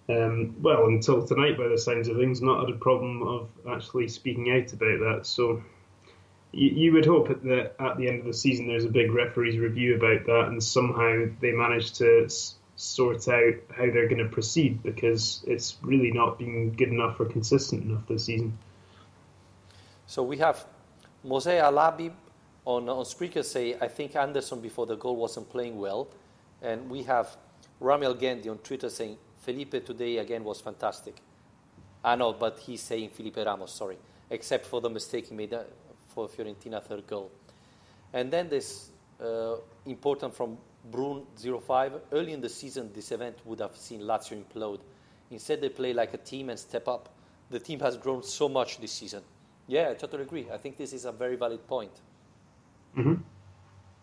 until tonight by the signs of things, not had a problem of actually speaking out about that. So you would hope that at the end of the season there's a big referees review about that and somehow they manage to sort out how they're going to proceed, because it's really not been good enough or consistent enough this season. So we have Mose Alabi on Spreaker say, I think Anderson before the goal wasn't playing well. And we have Rami Algendi on Twitter saying, Felipe today again was fantastic. No, but he's saying Felipe Ramos, sorry, except for the mistake he made for Fiorentina third goal. And then this important from Brun05, early in the season this event would have seen Lazio implode. Instead they play like a team and step up. The team has grown so much this season. Yeah, I totally agree. I think this is a very valid point. Mm-hmm.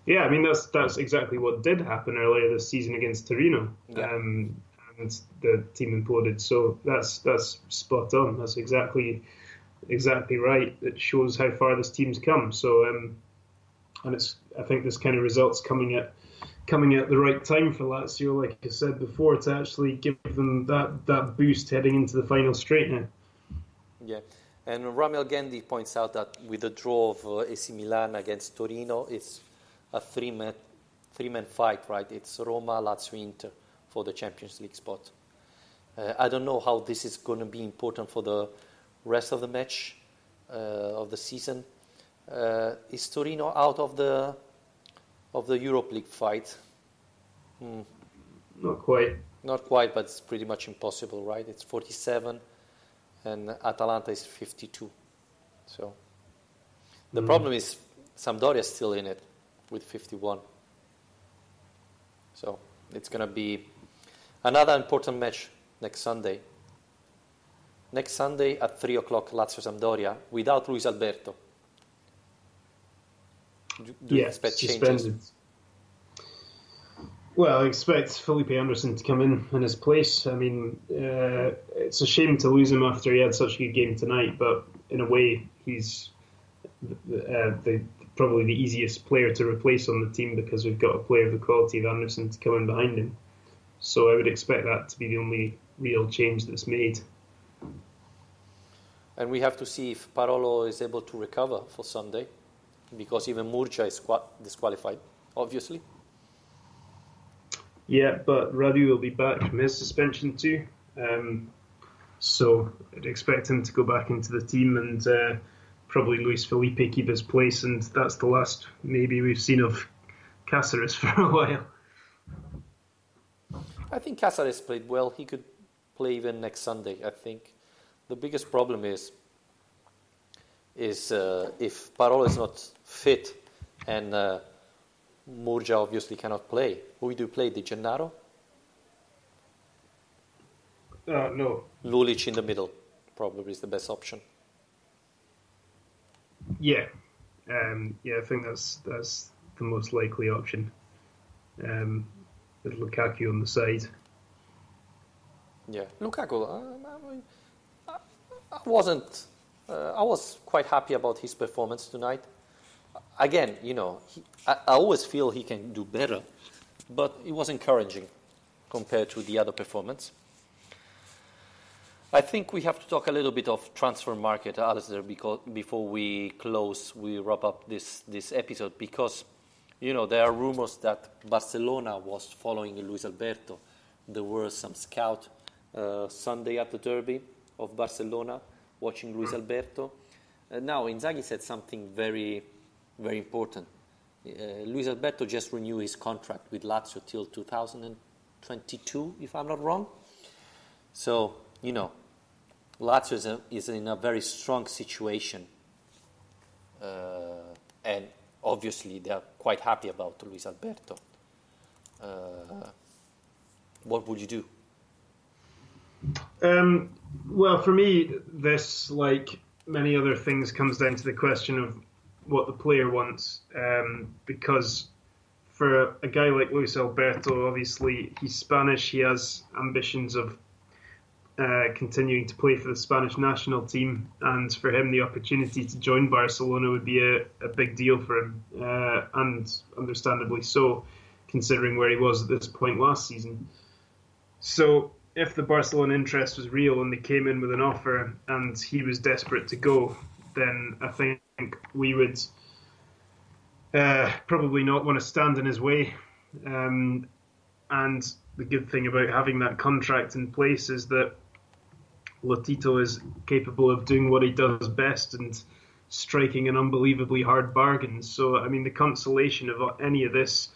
Yeah, I mean that's exactly what did happen earlier this season against Torino, and the team imploded. So that's spot on. That's exactly right. It shows how far this team's come. So and I think this kind of results coming at the right time for Lazio, like I said before, to actually give them that boost heading into the final straight now. Yeah. And Rami Algendi points out that with the draw of AC Milan against Torino, it's a three-man fight, right? It's Roma, Lazio, Inter for the Champions League spot. I don't know how this is going to be important for the rest of the match of the season. Is Torino out of the Europe League fight? Not quite. Not quite, but it's pretty much impossible, right? It's 47. And Atalanta is 52. So the problem is Sampdoria is still in it with 51. So it's going to be another important match next Sunday. Next Sunday at 3 o'clock, Lazio-Sampdoria, without Luis Alberto. Do you expect changes? Well, I expect Felipe Anderson to come in his place. I mean, it's a shame to lose him after he had such a good game tonight, but in a way, he's probably the easiest player to replace on the team because we've got a player of the quality of Anderson to come in behind him. So I would expect that to be the only real change that's made. And we have to see if Parolo is able to recover for Sunday, because even Murcia is disqualified, obviously. Yeah, but Radu will be back from his suspension too. So I'd expect him to go back into the team and probably Luis Felipe keep his place. And that's the last maybe we've seen of Cáceres for a while. I think Cáceres played well. He could play even next Sunday, I think. The biggest problem is if Parolo is not fit and Murcia obviously cannot play. Who do you play? Di Gennaro? No. Lulic in the middle. probably is the best option. Yeah, I think that's the most likely option. With Lukaku on the side. Yeah, Lukaku. I wasn't. I was quite happy about his performance tonight. Again, I always feel he can do better, but it was encouraging compared to the other performance. I think we have to talk a little bit of transfer market, Alistair, before we wrap up this episode, because there are rumors that Barcelona was following Luis Alberto. There were some scouts Sunday at the derby of Barcelona watching Luis Alberto. Now, Inzaghi said something very, very important. Luis Alberto just renewed his contract with Lazio till 2022, if I'm not wrong. So, Lazio is in a very strong situation. And obviously, they are quite happy about Luis Alberto. What would you do? Well, for me, this, like many other things, comes down to the question of what the player wants. Because for a guy like Luis Alberto, obviously, he's Spanish. He has ambitions of continuing to play for the Spanish national team. And for him, the opportunity to join Barcelona would be a big deal for him. And understandably so, considering where he was at this point last season. So if the Barcelona interest was real and they came in with an offer and he was desperate to go, then I think we would probably not want to stand in his way. And the good thing about having that contract in place is that Lotito is capable of doing what he does best and striking an unbelievably hard bargain. So, I mean, the consolation of any of this,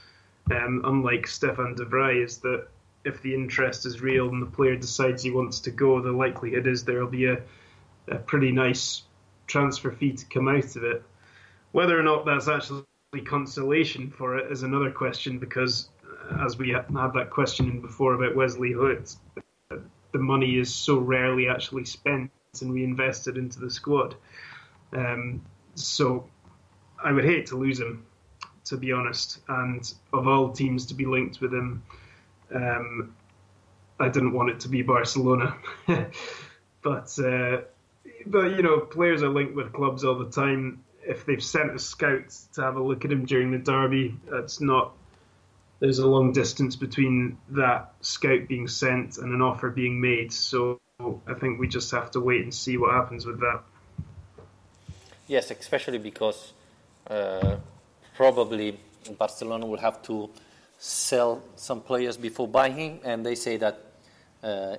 unlike Stefan de Vrij, is that if the interest is real and the player decides he wants to go, the likelihood is there will be a pretty nice transfer fee to come out of it. Whether or not that's actually consolation for it is another question, because as we had that question before about Wesley Hoedt, the money is so rarely actually spent and reinvested into the squad. So I would hate to lose him, to be honest. And of all teams to be linked with him, I didn't want it to be Barcelona. But players are linked with clubs all the time. If they've sent a scout to have a look at him during the derby, there's a long distance between that scout being sent and an offer being made. So I think we just have to wait and see what happens with that. Yes, especially because probably Barcelona will have to sell some players before buying him, and they say that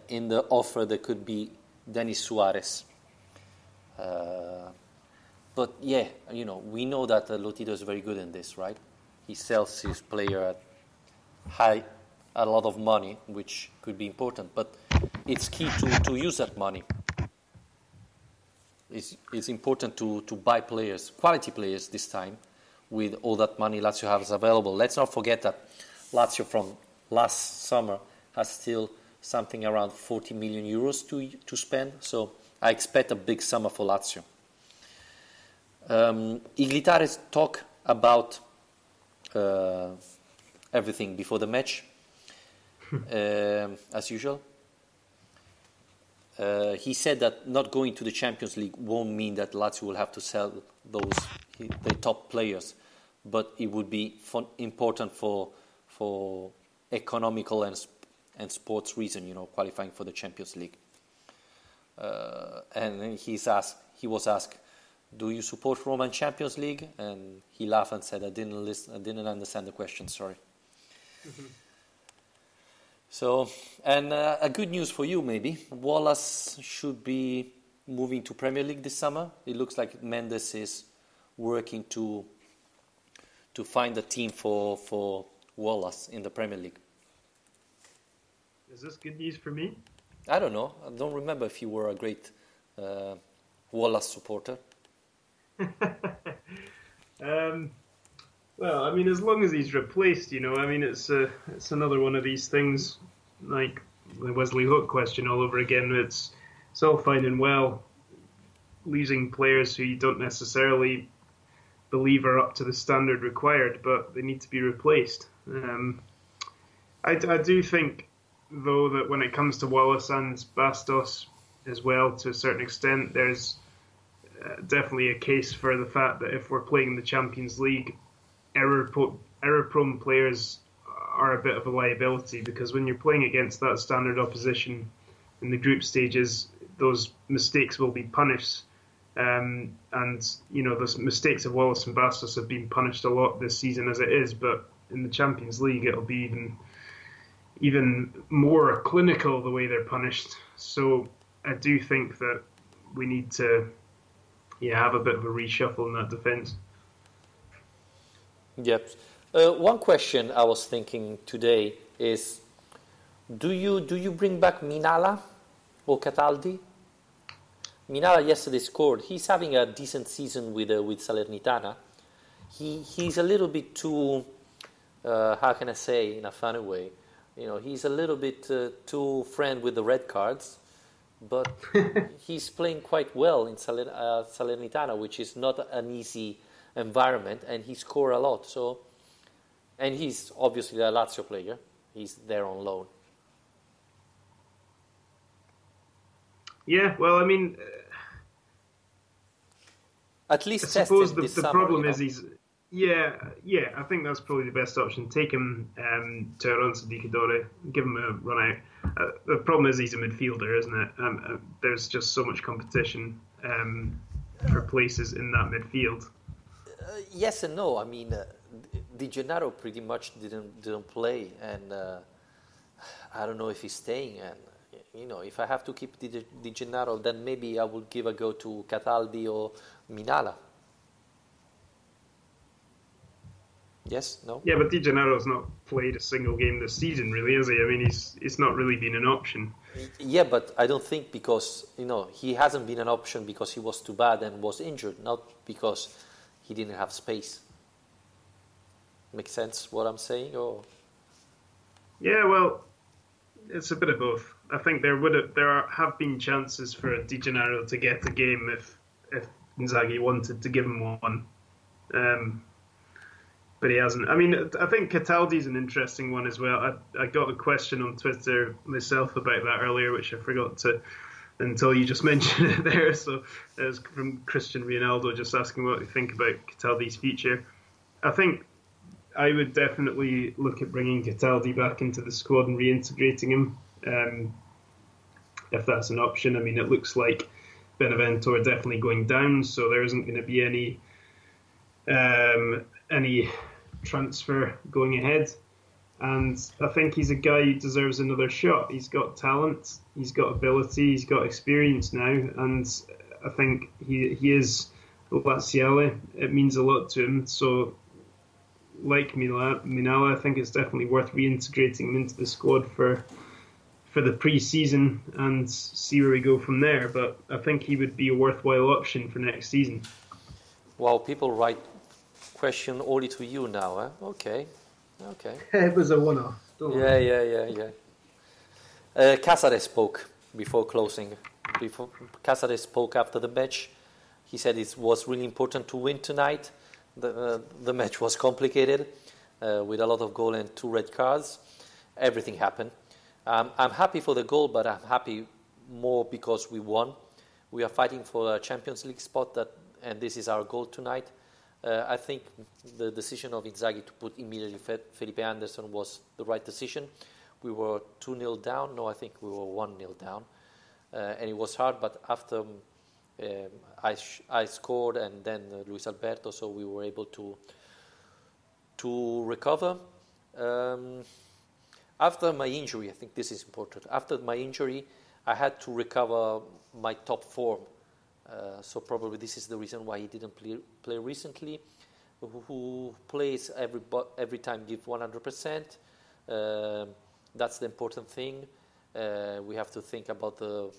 in the offer there could be Denis Suarez. But yeah, we know that Lotito is very good in this, right? He sells his player at a lot of money, which could be important, but it's key to use that money. It's important to buy players, quality players this time, with all that money Lazio has available. Let's not forget that Lazio from last summer has still something around 40 million euros to spend, so I expect a big summer for Lazio. Iglitares talk about everything before the match, as usual. He said that not going to the Champions League won't mean that Lazio will have to sell the top players, but it would be important for economical and sports reason, qualifying for the Champions League. And he was asked, "Do you support Roman Champions League?" And he laughed and said, "I didn't understand the question. Sorry." Mm-hmm. So, and a good news for you, maybe. Wallace should be moving to Premier League this summer. It looks like Mendes is working to find a team for Wallace in the Premier League. Is this good news for me? I don't know. I don't remember if you were a great Wallace supporter. Well, I mean, as long as he's replaced, it's another one of these things, like the Wesley Hoedt question all over again. It's it's all fine and well losing players who you don't necessarily believe are up to the standard required, but they need to be replaced. I do think, though, that when it comes to Wallace and Bastos as well, to a certain extent, there's definitely a case for the fact that if we're playing in the Champions League, error-prone players are a bit of a liability, because when you're playing against that standard opposition in the group stages, those mistakes will be punished. And, you know, the mistakes of Wallace and Bastos have been punished a lot this season as it is, but in the Champions League it'll be even more clinical the way they're punished. So I do think that we need to have a bit of a reshuffle in that defence. Yep. One question I was thinking today is, do you bring back Minala or Cataldi? Minala yesterday scored. He's having a decent season with Salernitana. He's a little bit too, how can I say, in a funny way, you know, he's a little bit too friend with the red cards, but he's playing quite well in Salernitana, which is not an easy environment, and he scored a lot. So, and he's obviously a Lazio player. He's there on loan. Yeah, well, I mean, at least I suppose the summer, problem you know? is I think that's probably the best option. Take him to Alonso Di Cadore, give him a run out. The problem is he's a midfielder, isn't it? There's just so much competition for places in that midfield. Yes and no. I mean, Di Gennaro pretty much didn't play, and I don't know if he's staying. And you know, if I have to keep Di Gennaro, then maybe I would give a go to Cataldi or Minala. Yes? No? Yeah, but Di Gennaro's not played a single game this season, really, has he? I mean, it's not really been an option. Yeah, but I don't think because, you know, he hasn't been an option because he was too bad and was injured, not because he didn't have space. Makes sense what I'm saying? Or? Yeah, well, it's a bit of both. I think there have been chances for Di Gennaro to get a game if Inzaghi wanted to give him one. But he hasn't. I mean, I think Cataldi's an interesting one as well. I got a question on Twitter myself about that earlier, which I forgot to until you just mentioned it there. So it was from Christian Ronaldo just asking what we think about Cataldi's future. I think I would definitely look at bringing Cataldi back into the squad and reintegrating him, if that's an option. I mean, it looks like Benevento are definitely going down, so there isn't going to be any transfer going ahead. And I think he's a guy who deserves another shot. He's got talent, he's got ability, he's got experience now, and I think he is Laziale. It means a lot to him. So, like Minala, I think it's definitely worth reintegrating him into the squad for the pre-season and see where we go from there. But I think he would be a worthwhile option for next season. Well, people write question only to you now, huh? Okay. It was a one-off. Yeah. Casares spoke before closing. Casares spoke after the match. He said it was really important to win tonight. The match was complicated with a lot of goal and 2 red cards. Everything happened. I'm happy for the goal, but I'm happy more because we won. We are fighting for a Champions League spot, and this is our goal tonight. I think the decision of Inzaghi to put immediately Felipe Anderson was the right decision. We were 2-0 down. No, I think we were 1-0 down. And it was hard, but after I scored and then Luis Alberto, so we were able to recover. After my injury, I think this is important. After my injury, I had to recover my top form. So probably this is the reason why he didn't play recently. Who plays every time give 100%. That's the important thing. We have to think about the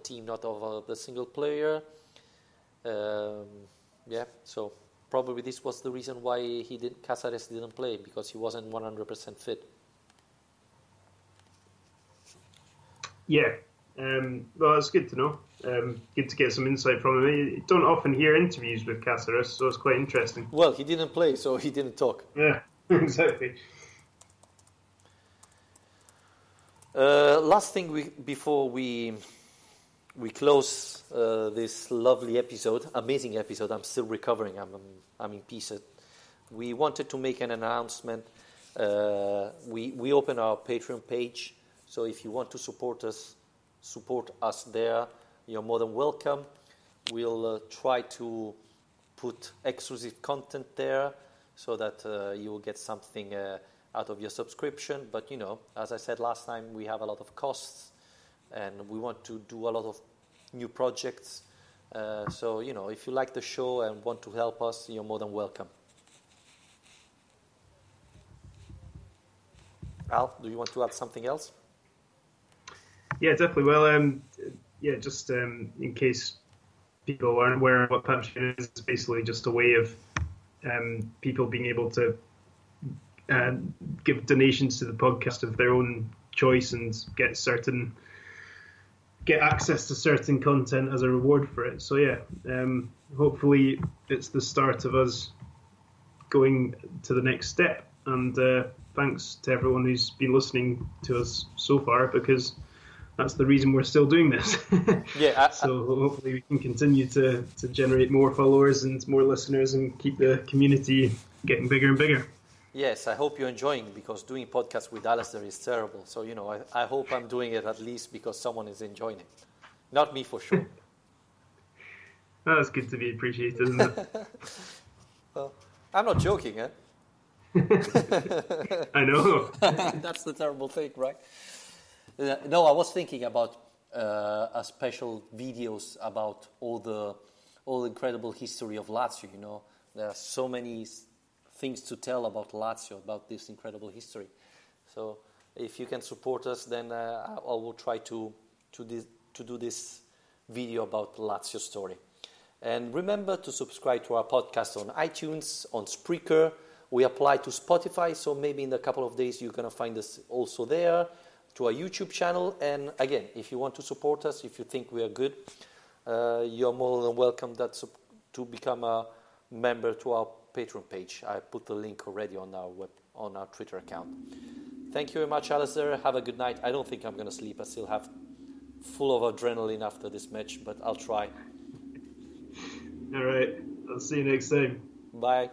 team, not of the single player. So probably this was the reason why Casares didn't play, because he wasn't 100% fit. Yeah. Well, it's good to know. Good to get some insight from him. You don't often hear interviews with Cáceres, so it's quite interesting. Well, he didn't play, so he didn't talk. Yeah, exactly. Last thing before we close this lovely episode, amazing episode. I'm still recovering. I'm in pieces. We wanted to make an announcement. We open our Patreon page, so if you want to support us there. You're more than welcome. We'll try to put exclusive content there so that you will get something out of your subscription. But, as I said last time, we have a lot of costs and we want to do a lot of new projects. So, if you like the show and want to help us, you're more than welcome. Al, do you want to add something else? Yeah, definitely. Well, just in case people aren't aware of what Patreon is, it's basically just a way of people being able to give donations to the podcast of their own choice and get access to certain content as a reward for it. So hopefully it's the start of us going to the next step. And thanks to everyone who's been listening to us so far, because that's the reason we're still doing this. So hopefully we can continue to generate more followers and more listeners and keep the community getting bigger and bigger. Yes, I hope you're enjoying it, because doing podcasts with Alistair is terrible. So, I hope I'm doing it at least because someone is enjoying it. Not me, for sure. That's good to be appreciated, isn't it? Well, I'm not joking, eh? I know. That's the terrible thing, right? No, I was thinking about a special videos about all the incredible history of Lazio. There are so many things to tell about Lazio, about this incredible history. So if you can support us, then I will try to do this video about Lazio story. And remember to subscribe to our podcast on iTunes, on Spreaker. We apply to Spotify, so maybe in a couple of days you're going to find us also there, to our YouTube channel. And again, if you want to support us, if you think we are good, you're more than welcome to become a member to our Patreon page. I put the link already on our Twitter account. Thank you very much, Alistair. Have a good night. I don't think I'm going to sleep. I still have full of adrenaline after this match, but I'll try. All right. I'll see you next time. Bye.